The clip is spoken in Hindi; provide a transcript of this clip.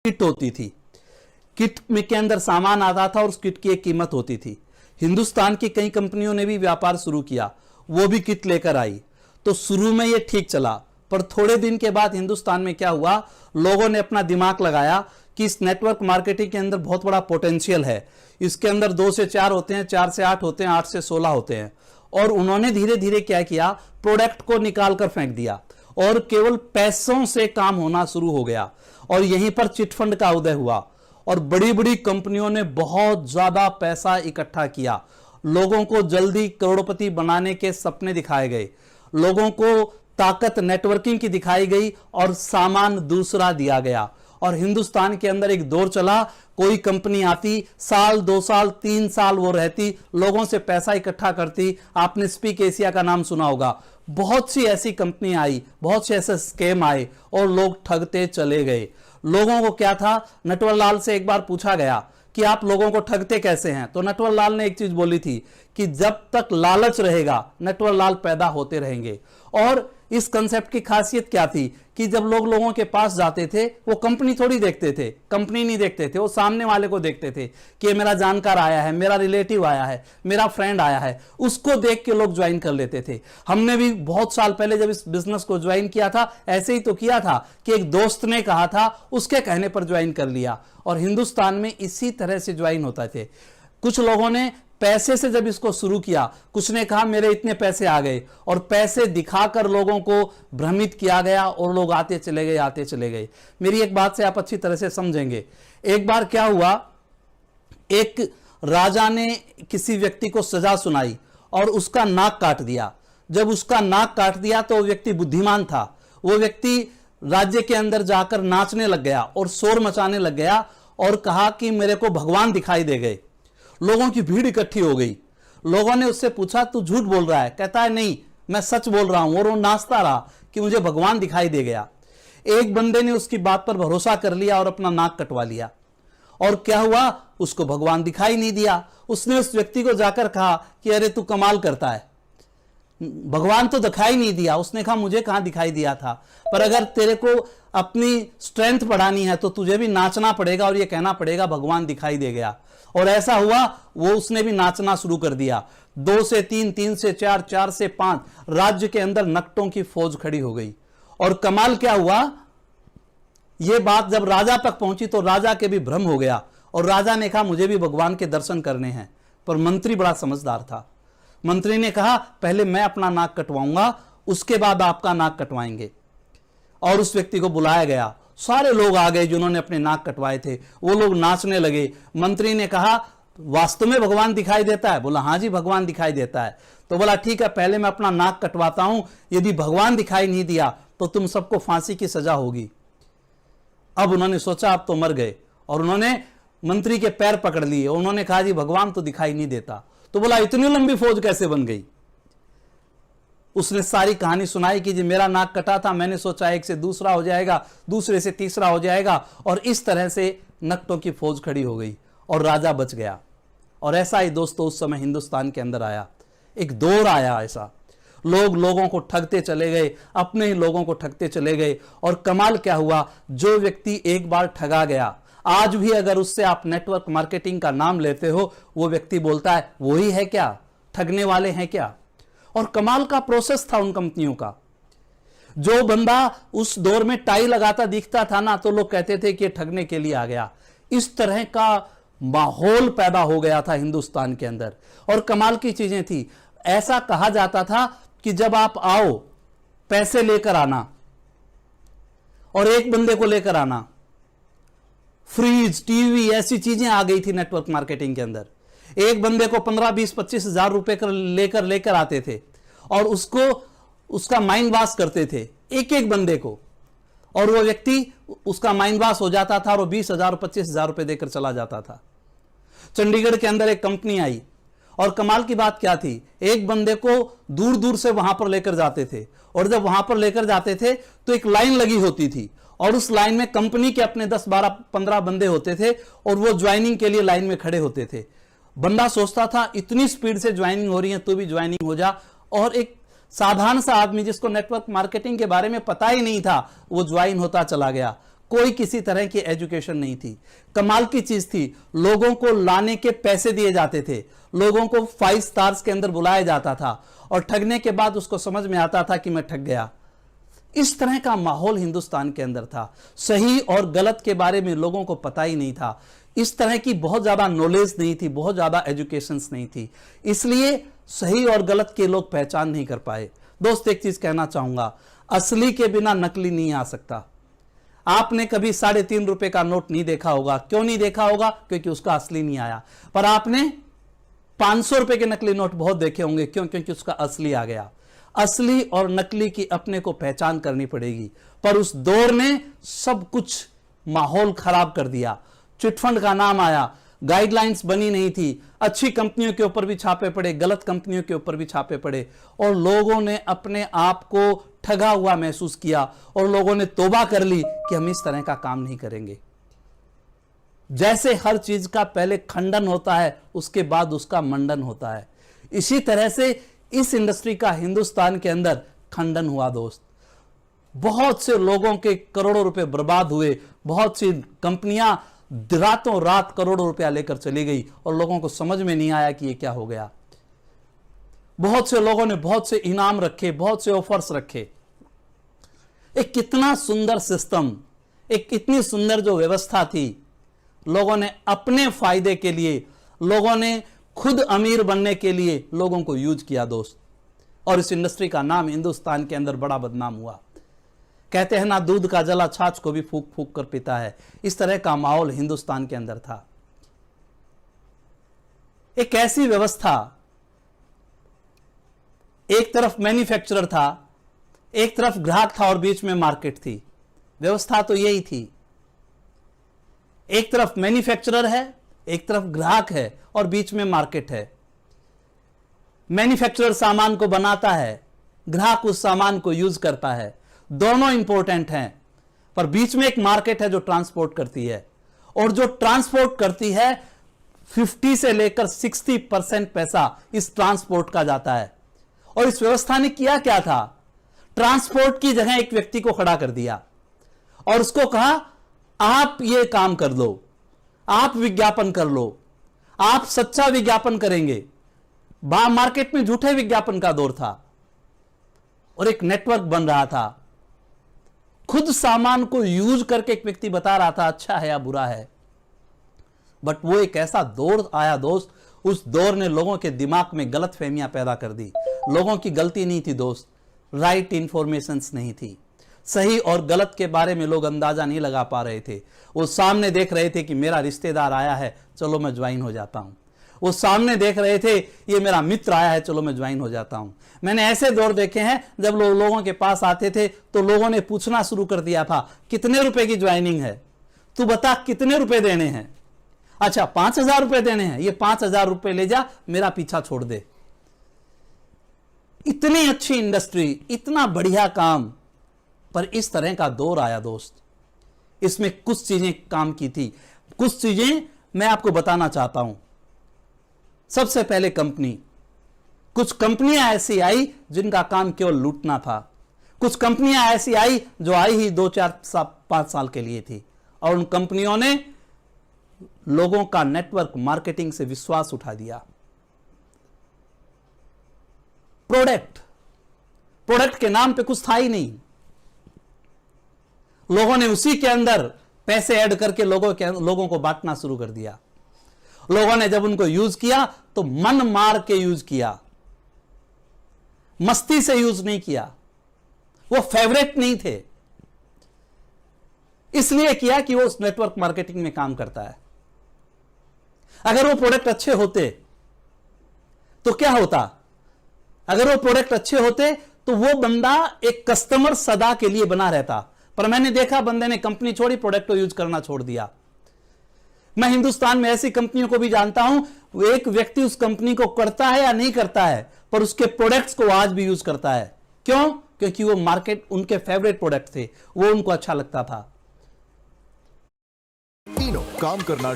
किट होती थी। किट में के अंदर सामान आता था और उस किट की एक कीमत होती थी। हिंदुस्तान की कई कंपनियों ने भी व्यापार शुरू किया, वो भी किट लेकर आई। तो शुरू में ये ठीक चला, पर थोड़े दिन के बाद हिंदुस्तान में क्या हुआ, लोगों ने अपना दिमाग लगाया कि इस नेटवर्क मार्केटिंग के अंदर बहुत बड़ा पोटेंशियल है। इसके अंदर 2 से 4 होते हैं, 4 से 8 होते हैं, 8 से 16 होते हैं। और उन्होंने धीरे धीरे क्या किया, प्रोडक्ट को निकाल कर फेंक दिया और केवल पैसों से काम होना शुरू हो गया। और यहीं पर चिटफंड का उदय हुआ और बड़ी बड़ी कंपनियों ने बहुत ज्यादा पैसा इकट्ठा किया। लोगों को जल्दी करोड़पति बनाने के सपने दिखाए गए, लोगों को ताकत नेटवर्किंग की दिखाई गई और सामान दूसरा दिया गया। और हिंदुस्तान के अंदर एक दौर चला, कोई कंपनी आती, साल 2 साल 3 साल वो रहती, लोगों से पैसा इकट्ठा करती। आपने स्पीक एशिया का नाम सुना होगा, बहुत सी ऐसी कंपनी आई, बहुत से ऐसे स्कैम आए और लोग ठगते चले गए। लोगों को क्या था, नटवर लाल से एक बार पूछा गया कि आप लोगों को ठगते कैसे हैं, तो नटवर लाल ने एक चीज बोली थी कि जब तक लालच रहेगा नटवर लाल पैदा होते रहेंगे। और इस कंसेप्ट की खासियत क्या थी कि जब लोग लोगों के पास जाते थे, वो कंपनी थोड़ी देखते थे, कंपनी नहीं देखते थे, वो सामने वाले को देखते थे कि मेरा जानकार आया है, मेरा रिलेटिव आया है, मेरा फ्रेंड आया है, उसको देख के लोग ज्वाइन कर लेते थे। हमने भी बहुत साल पहले जब इस बिजनेस को ज्वाइन किया था, ऐसे ही तो किया था कि एक दोस्त ने कहा था, उसके कहने पर ज्वाइन कर लिया। और हिंदुस्तान में इसी तरह से ज्वाइन होता थे। कुछ लोगों ने पैसे से जब इसको शुरू किया, कुछ ने कहा मेरे इतने पैसे आ गए, और पैसे दिखाकर लोगों को भ्रमित किया गया और लोग आते चले गए, आते चले गए। मेरी एक बात से आप अच्छी तरह से समझेंगे। एक बार क्या हुआ, एक राजा ने किसी व्यक्ति को सजा सुनाई और उसका नाक काट दिया। जब उसका नाक काट दिया तो वो व्यक्ति बुद्धिमान था, वो व्यक्ति राज्य के अंदर जाकर नाचने लग गया और शोर मचाने लग गया और कहा कि मेरे को भगवान दिखाई दे गए। लोगों की भीड़ इकट्ठी हो गई। लोगों ने उससे पूछा तू झूठ बोल रहा है? कहता है नहीं, मैं सच बोल रहा हूं। और वो नाचता रहा कि मुझे भगवान दिखाई दे गया। एक बंदे ने उसकी बात पर भरोसा कर लिया और अपना नाक कटवा लिया। और क्या हुआ, उसको भगवान दिखाई नहीं दिया। उसने उस व्यक्ति को जाकर कहा कि अरे तू कमाल करता है, भगवान तो दिखाई नहीं दिया। उसने कहा मुझे कहां दिखाई दिया था, पर अगर तेरे को अपनी स्ट्रेंथ बढ़ानी है तो तुझे भी नाचना पड़ेगा और ये कहना पड़ेगा भगवान दिखाई दे गया। और ऐसा हुआ, वो उसने भी नाचना शुरू कर दिया। 2 से 3, 3 से 4, 4 से 5 राज्य के अंदर नकटों की फौज खड़ी हो गई। और कमाल क्या हुआ, यह बात जब राजा तक पहुंची तो राजा के भी भ्रम हो गया और राजा ने कहा मुझे भी भगवान के दर्शन करने हैं। पर मंत्री बड़ा समझदार था। मंत्री ने कहा पहले मैं अपना नाक कटवाऊंगा, उसके बाद आपका नाक कटवाएंगे। और उस व्यक्ति को बुलाया गया। सारे लोग आ गए जिन्होंने अपने नाक कटवाए थे, वो लोग नाचने लगे। मंत्री ने कहा वास्तव में भगवान दिखाई देता है? बोला हाँ जी भगवान दिखाई देता है। तो बोला ठीक है, पहले मैं अपना नाक कटवाता हूं, यदि भगवान दिखाई नहीं दिया तो तुम सबको फांसी की सजा होगी। अब उन्होंने सोचा अब तो मर गए, और उन्होंने मंत्री के पैर पकड़ लिए। उन्होंने कहा जी भगवान तो दिखाई नहीं देता। तो बोला इतनी लंबी फौज कैसे बन गई? उसने सारी कहानी सुनाई कि जी मेरा नाक कटा था, मैंने सोचा एक से दूसरा हो जाएगा, दूसरे से तीसरा हो जाएगा, और इस तरह से नकटों की फौज खड़ी हो गई और राजा बच गया। और ऐसा ही दोस्तों उस समय हिंदुस्तान के अंदर आया, एक दौर आया ऐसा। लोग लोगों को ठगते चले गए, अपने ही लोगों को ठगते चले गए। और कमाल क्या हुआ, जो व्यक्ति एक बार ठगा गया, आज भी अगर उससे आप नेटवर्क मार्केटिंग का नाम लेते हो, वो व्यक्ति बोलता है वही है क्या, ठगने वाले हैं क्या। और कमाल का प्रोसेस था उन कंपनियों का। जो बंदा उस दौर में टाई लगाता दिखता था ना, तो लोग कहते थे कि ये ठगने के लिए आ गया। इस तरह का माहौल पैदा हो गया था हिंदुस्तान के अंदर। और कमाल की चीजें थी, ऐसा कहा जाता था कि जब आप आओ पैसे लेकर आना और एक बंदे को लेकर आना। फ्रिज, टीवी, ऐसी चीजें आ गई थी नेटवर्क मार्केटिंग के अंदर। एक बंदे को 15, 20, 25 हजार रुपए लेकर आते थे और उसको उसका माइंड वॉश करते थे, एक एक बंदे को, और वो व्यक्ति उसका माइंड वॉश हो जाता था और वो 20,000, 25,000 रुपए देकर चला जाता था। चंडीगढ़ के अंदर एक कंपनी आई और कमाल की बात क्या थी, एक बंदे को दूर दूर से वहां पर लेकर जाते थे, और जब वहां पर लेकर जाते थे तो एक लाइन लगी होती थी, और उस लाइन में कंपनी के अपने 10, 12, 15 बंदे होते थे और वो ज्वाइनिंग के लिए लाइन में खड़े होते थे। बंदा सोचता था इतनी स्पीड से ज्वाइनिंग हो रही है, तो भी ज्वाइनिंग हो जा। और एक साधारण सा आदमी जिसको नेटवर्क मार्केटिंग के बारे में पता ही नहीं था, वो ज्वाइन होता चला गया। कोई किसी तरह की एजुकेशन नहीं थी। कमाल की चीज थी, लोगों को लाने के पैसे दिए जाते थे, लोगों को 5 स्टार्स के अंदर बुलाया जाता था और ठगने के बाद उसको समझ में आता था कि मैं ठग गया। इस तरह का माहौल हिंदुस्तान के अंदर था। सही और गलत के बारे में लोगों को पता ही नहीं था। इस तरह की बहुत ज्यादा नॉलेज नहीं थी, बहुत ज्यादा एजुकेशन नहीं थी, इसलिए सही और गलत के लोग पहचान नहीं कर पाए। दोस्त, एक चीज कहना चाहूंगा, असली के बिना नकली नहीं आ सकता। आपने कभी 3.5 रुपए का नोट नहीं देखा होगा। क्यों नहीं देखा होगा? क्योंकि उसका असली नहीं आया। पर आपने 500 रुपए के नकली नोट बहुत देखे होंगे। क्यों? क्योंकि उसका असली आ गया। असली और नकली की अपने को पहचान करनी पड़ेगी। पर उस दौर ने सब कुछ माहौल खराब कर दिया। चिटफंड का नाम आया, गाइडलाइंस बनी नहीं थी, अच्छी कंपनियों के ऊपर भी छापे पड़े, गलत कंपनियों के ऊपर भी छापे पड़े और लोगों ने अपने आप को ठगा हुआ महसूस किया और लोगों ने तौबा कर ली कि हम इस तरह का काम नहीं करेंगे। जैसे हर चीज का पहले खंडन होता है, उसके बाद उसका मंडन होता है, इसी तरह से इस इंडस्ट्री का हिंदुस्तान के अंदर खंडन हुआ। दोस्त, बहुत से लोगों के करोड़ों रुपए बर्बाद हुए, बहुत सी कंपनियां रातों रात करोड़ों रुपया लेकर चली गई और लोगों को समझ में नहीं आया कि ये क्या हो गया। बहुत से लोगों ने बहुत से इनाम रखे, बहुत से ऑफर्स रखे। एक कितना सुंदर सिस्टम, एक कितनी सुंदर जो व्यवस्था थी, लोगों ने अपने फायदे के लिए, लोगों ने खुद अमीर बनने के लिए लोगों को यूज किया। दोस्त, और इस इंडस्ट्री का नाम हिंदुस्तान के अंदर बड़ा बदनाम हुआ। कहते हैं ना, दूध का जला छाछ को भी फूक फूक कर पीता है। इस तरह का माहौल हिंदुस्तान के अंदर था। एक ऐसी व्यवस्था, एक तरफ मैन्युफैक्चरर था, एक तरफ ग्राहक था और बीच में मार्केट थी। व्यवस्था तो यही थी, एक तरफ मैन्युफैक्चरर है, एक तरफ ग्राहक है और बीच में मार्केट है। मैन्युफैक्चरर सामान को बनाता है, ग्राहक उस सामान को यूज करता है, दोनों इंपॉर्टेंट हैं। पर बीच में एक मार्केट है जो ट्रांसपोर्ट करती है, और जो ट्रांसपोर्ट करती है 50 से लेकर 60% पैसा इस ट्रांसपोर्ट का जाता है। और इस व्यवस्था ने किया क्या था? ट्रांसपोर्ट की जगह एक व्यक्ति को खड़ा कर दिया और उसको कहा, आप ये काम कर लो, आप विज्ञापन कर लो, आप सच्चा विज्ञापन करेंगे। मार्केट में झूठे विज्ञापन का दौर था और एक नेटवर्क बन रहा था। खुद सामान को यूज करके एक व्यक्ति बता रहा था अच्छा है या बुरा है। बट वो एक ऐसा दौर आया दोस्त, उस दौर ने लोगों के दिमाग में गलत फहमियां पैदा कर दी। लोगों की गलती नहीं थी दोस्त, राइट इंफॉर्मेशंस नहीं थी। सही और गलत के बारे में लोग अंदाजा नहीं लगा पा रहे थे। वो सामने देख रहे थे कि मेरा रिश्तेदार आया है, चलो मैं ज्वाइन हो जाता हूं। वो सामने देख रहे थे ये मेरा मित्र आया है, चलो मैं ज्वाइन हो जाता हूं। मैंने ऐसे दौर देखे हैं जब लोगों के पास आते थे तो लोगों ने पूछना शुरू कर दिया था, कितने रुपए की ज्वाइनिंग है, तू बता कितने रुपए देने हैं। अच्छा 5,000 रुपए देने हैं, ये 5,000 रुपए ले जा, मेरा पीछा छोड़ दे। इतनी अच्छी इंडस्ट्री, इतना बढ़िया काम, पर इस तरह का दौर आया दोस्त। इसमें कुछ चीजें काम की थी, कुछ चीजें मैं आपको बताना चाहता हूं। सबसे पहले कंपनी, कुछ कंपनियां ऐसी आई जिनका काम केवल लूटना था। कुछ कंपनियां ऐसी आई जो आई ही 2, 4, 5 साल के लिए थी, और उन कंपनियों ने लोगों का नेटवर्क मार्केटिंग से विश्वास उठा दिया। प्रोडक्ट के नाम पे कुछ था ही नहीं। लोगों ने उसी के अंदर पैसे ऐड करके लोगों को बांटना शुरू कर दिया। लोगों ने जब उनको यूज किया तो मन मार के यूज किया, मस्ती से यूज नहीं किया। वो फेवरेट नहीं थे, इसलिए किया कि वो उस नेटवर्क मार्केटिंग में काम करता है। अगर वो प्रोडक्ट अच्छे होते तो क्या होता? अगर वो प्रोडक्ट अच्छे होते तो वो बंदा एक कस्टमर सदा के लिए बना रहता। पर मैंने देखा बंदे ने कंपनी छोड़ी, प्रोडक्ट को यूज करना छोड़ दिया। मैं हिंदुस्तान में ऐसी कंपनियों को भी जानता हूं, वो एक व्यक्ति उस कंपनी को करता है या नहीं करता है, पर उसके प्रोडक्ट्स को आज भी यूज करता है। क्यों? क्योंकि वो मार्केट उनके फेवरेट प्रोडक्ट थे, वो उनको अच्छा लगता था। काम करना